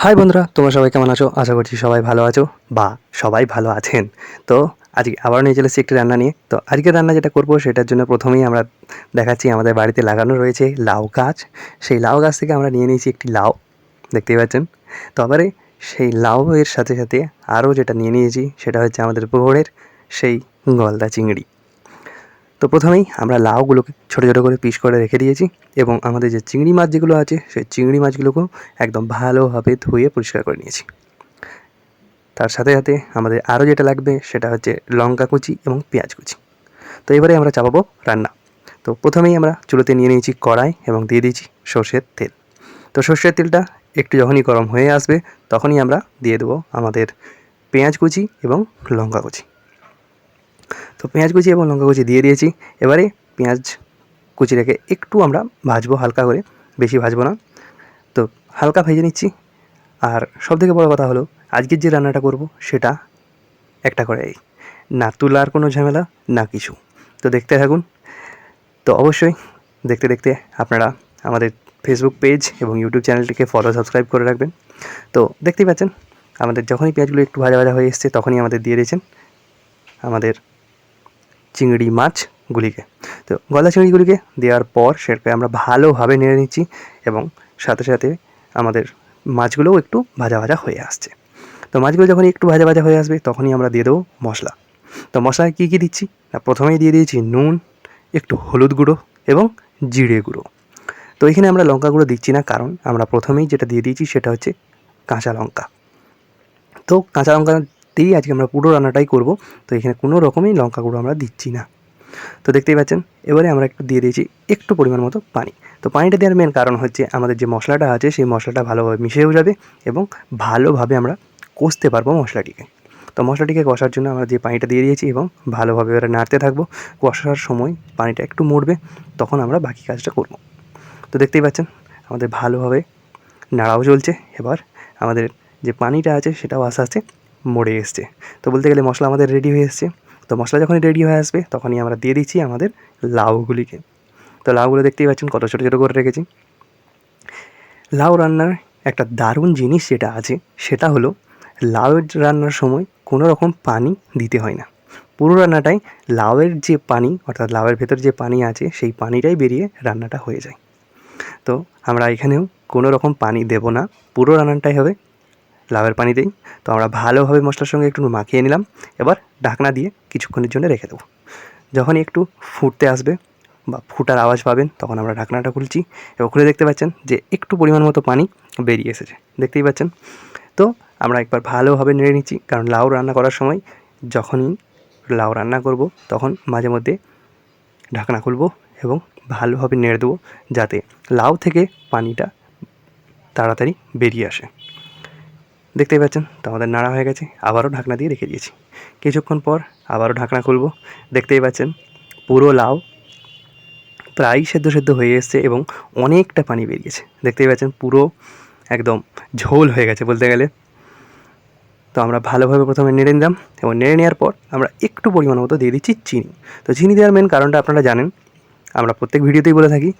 High বন্ধুরা, তোমরা সবাই কেমন আছো? আশা করছি সবাই ভালো আছো বা সবাই ভালো আছেন। তো আজকে আবার নিয়ে চলেছি একটি রান্না নিয়ে। তো আজকের রান্না যেটা করব সেটার জন্য প্রথমেই আমরা দেখাচ্ছি আমাদের বাড়িতে লাগানো রয়েছে লাউ গাছ। সেই লাউ গাছ থেকে আমরা নিয়ে নিয়েছি একটি লাউ, দেখতেই পাচ্ছেন। তো আবারে সেই লাউ এর সাথে সাথে আরও যেটা নিয়ে নিয়েছি সেটা হচ্ছে আমাদের পুকুরের সেই গলদা চিংড়ি। তো প্রথমেই আমরা লাউগুলোকে ছোটো ছোটো করে পিস করে রেখে দিয়েছি এবং আমাদের যে চিংড়ি মাছ যেগুলো আছে সেই চিংড়ি মাছগুলোকেও একদম ভালোভাবে ধুয়ে পরিষ্কার করে নিয়েছি। তার সাথে সাথে আমাদের আরও যেটা লাগবে সেটা হচ্ছে লঙ্কা কুচি এবং পেঁয়াজ কুচি। তো এবারে আমরা চাপাবো রান্না। তো প্রথমেই আমরা চুলোতে নিয়ে নিয়েছি কড়াই এবং দিয়ে দিয়েছি সর্ষের তেল। তো সর্ষের তেলটা একটু যখনই গরম হয়ে আসবে তখনই আমরা দিয়ে দেবো আমাদের পেঁয়াজ কুচি এবং লঙ্কা কুচি। তো পেঁয়াজ কুচি এবং লঙ্কা কুচি দিয়ে দিয়েছি। এবারে পেঁয়াজ কুচিটাকে একটু আমরা ভাজবো হালকা করে, বেশি ভাজবো না। তো হালকা ভেজে নিচ্ছি। আর সবথেকে বড় কথা হলো আজকের যে রান্নাটা করব সেটা একটা কড়াই, না তুলার কোনো ঝামেলা না কিছু। তো দেখতে থাকুন। তো অবশ্যই দেখতে দেখতে আপনারা আমাদের ফেসবুক পেজ এবং ইউটিউব চ্যানেলটিকে সাবস্ক্রাইব করে রাখবেন। তো দেখতেই পাচ্ছেন আমাদের যখনই পেঁয়াজগুলো একটু ভাজা ভাজা হয়ে এসছে তখনই আমাদের দিয়ে দিয়েছেন আমাদের চিংড়ি মাছগুলিকে। তো গলদা চিংড়িগুলিকে দেওয়ার পর সেটাকে আমরা ভালোভাবে নেড়ে নিচ্ছি এবং সাথে সাথে আমাদের মাছগুলোও একটু ভাজা ভাজা হয়ে আসছে। তো মাছগুলো যখনই একটু ভাজা ভাজা হয়ে আসবে তখনই আমরা দিয়ে দেবো মশলা। তো মশলায় কী কী দিচ্ছি না, প্রথমেই দিয়ে দিয়েছি নুন, একটু হলুদ গুঁড়ো এবং জিরে গুঁড়ো। তো এখানে আমরা লঙ্কা গুঁড়ো দিচ্ছি না, কারণ আমরা প্রথমেই যেটা দিয়ে দিয়েছি সেটা হচ্ছে কাঁচা লঙ্কা। তো কাঁচা লঙ্কা দিয়েই আজকে আমরা পুরো রান্নাটাই করব। তো এখানে কোনো রকমই লঙ্কা গুঁড়ো আমরা দিচ্ছি না। তো দেখতেই পাচ্ছেন এবারে আমরা একটু দিয়ে দিয়েছি একটু পরিমাণ মতো পানি। তো পানিটা দেওয়ার মেন কারণ হচ্ছে আমাদের যে মশলাটা আছে সেই মশলাটা ভালোভাবে মিশেও যাবে এবং ভালোভাবে আমরা কষতে পারবো মশলাটিকে। তো মশলাটিকে কষার জন্য আমরা যে পানিটা দিয়ে দিয়েছি এবং ভালোভাবে এবারে নাড়তে থাকবো। কষার সময় পানিটা একটু মরবে, তখন আমরা বাকি কাজটা করব। তো দেখতেই পাচ্ছেন আমাদের ভালোভাবে নাড়াও চলছে। এবার আমাদের যে পানিটা আছে সেটাও আস্তে আস্তে মরে এসছে। তো বলতে গেলে মশলা আমাদের রেডি হয়ে এসছে। তো মশলা যখনই রেডি হয়ে আসবে তখনই আমরা দিয়ে দিচ্ছি আমাদের লাউগুলিকে। তো লাউগুলো দেখতেই পাচ্ছেন কত ছোটো ছোটো করে রেখেছি। লাউ রান্নার একটা দারুণ জিনিস যেটা আছে সেটা হলো লাউয়ের রান্নার সময় কোনো রকম পানি দিতে হয় না। পুরো রান্নাটাই লাউয়ের যে পানি, অর্থাৎ লাউয়ের ভেতর যে পানি আছে সেই পানিটাই বেরিয়ে রান্নাটা হয়ে যায়। তো আমরা এখানেও কোনো রকম পানি দেব না, পুরো রান্নাটাই হবে লাউয়ের পানিতেই। তো আমরা ভালোভাবে মশলার সঙ্গে একটু মাখিয়ে নিলাম। এবার ঢাকনা দিয়ে কিছুক্ষণের জন্য রেখে দেবো। যখনই একটু ফুটতে আসবে বা ফুটার আওয়াজ পাবেন তখন আমরা ঢাকনাটা খুলছি এবং খুলে দেখতে পাচ্ছেন যে একটু পরিমাণ মতো পানি বেরিয়ে এসেছে, দেখতেই পাচ্ছেন। তো আমরা একবার ভালোভাবে নেড়ে নিচ্ছি, কারণ লাউ রান্না করার সময় যখনই লাউ রান্না করব তখন মাঝে মধ্যে ঢাকনা খুলব এবং ভালোভাবে নেড়ে দেবো, যাতে লাউ থেকে পানিটা তাড়াতাড়ি বেরিয়ে আসে। দেখতেই পাচ্ছেন তো আমাদের নাড়া হয়ে গেছে, আবারও ঢাকনা দিয়ে রেখে দিয়েছি। কিছুক্ষণ পর আবারও ঢাকনা খুলব। দেখতেই পাচ্ছেন পুরো লাউ প্রায় সেদ্ধ সেদ্ধ হয়ে এসছে এবং অনেকটা পানি বেরিয়েছে। দেখতেই পাচ্ছেন পুরো একদম ঝোল হয়ে গেছে বলতে গেলে। তো আমরা ভালোভাবে প্রথমে নেড়ে নিলাম এবং নেড়ে নেওয়ার পর আমরা একটু পরিমাণ মতো দিয়ে দিচ্ছি চিনি। তো চিনি দেওয়ার মেন কারণটা আপনারা জানেন, আমরা প্রত্যেক ভিডিওতেই বলে থাকি।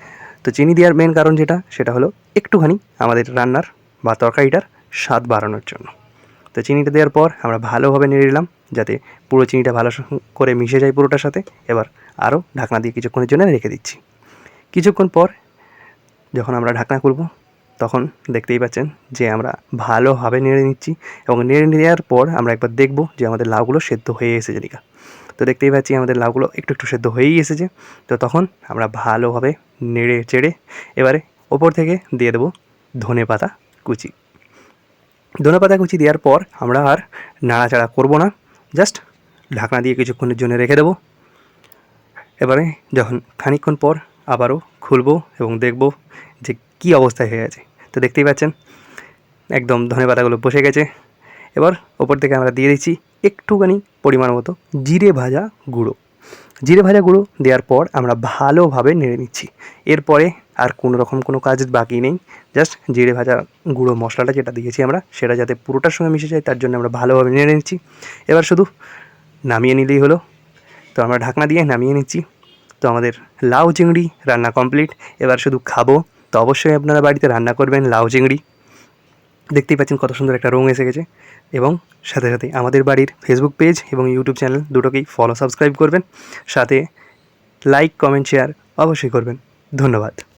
তো চিনি দেওয়ার মেন কারণ সেটা হলো একটুখানি আমাদের রান্নার বা তরকারিটার স্বাদ বাড়ানোর জন্য। তো চিনিটা দেওয়ার পর আমরা ভালোভাবে নেড়ে নিলাম যাতে পুরো চিনিটা ভালো করে মিশে যায় পুরোটার সাথে। এবার আরও ঢাকনা দিয়ে কিছুক্ষণের জন্য রেখে দিচ্ছি। কিছুক্ষণ পর যখন আমরা ঢাকনা খুলব তখন দেখতেই পাচ্ছেন যে আমরা ভালোভাবে নেড়ে নিচ্ছি এবং নেড়ে নেওয়ার পর আমরা একবার দেখব যে আমাদের লাউগুলো সেদ্ধ হয়ে এসেছে নাকি। তো দেখতেই পাচ্ছি আমাদের লাউগুলো একটু একটু সেদ্ধ হয়েই এসেছে। তো তখন আমরা ভালোভাবে নেড়ে চেড়ে এবারে ওপর থেকে দিয়ে দেবো ধনেপাতা কুচি। ধনেপাতা কুচি দেওয়ার পর আমরা আর নাড়াচাড়া করব না, জাস্ট ঢাকনা দিয়ে কিছুক্ষণের জন্য রেখে দেবো। এবারে যখন খানিকক্ষণ পর আবারও খুলবো এবং দেখব যে কী অবস্থায় হয়ে আছে। তো দেখতেই পাচ্ছেন একদম ধনেপাতাগুলো বসে গেছে। এবার ওপর থেকে আমরা দিয়ে দিচ্ছি একটুখানি পরিমাণ মতো জিরে ভাজা গুঁড়ো। জিরে ভাজা গুঁড়ো দেওয়ার পর আমরা ভালোভাবে নেড়ে নিচ্ছি। এরপরে আর কোনো রকম কোনো কাজ বাকি নেই, জাস্ট জিরে ভাজা গুঁড়ো মশলাটা যেটা দিয়েছি আমরা সেটা যাতে পুরোটার সঙ্গে মিশে যায় তার জন্য আমরা ভালোভাবে নেড়ে নিচ্ছি। এবার শুধু নামিয়ে নিলেই হলো। তো আমরা ঢাকনা দিয়ে নামিয়ে নিচ্ছি। তো আমাদের লাউ চিংড়ি রান্না কমপ্লিট। এবার শুধু খাবো। তো অবশ্যই আপনারা বাড়িতে রান্না করবেন লাউ চিংড়ি। দেখতেই পাচ্ছেন কত সুন্দর একটা রং এসে গেছে। এবং সাথে সাথে আমাদের বাড়ির ফেসবুক পেজ এবং ইউটিউব চ্যানেল দুটোকেই ফলো সাবস্ক্রাইব করবেন, সাথে লাইক কমেন্ট শেয়ার অবশ্যই করবেন। ধন্যবাদ।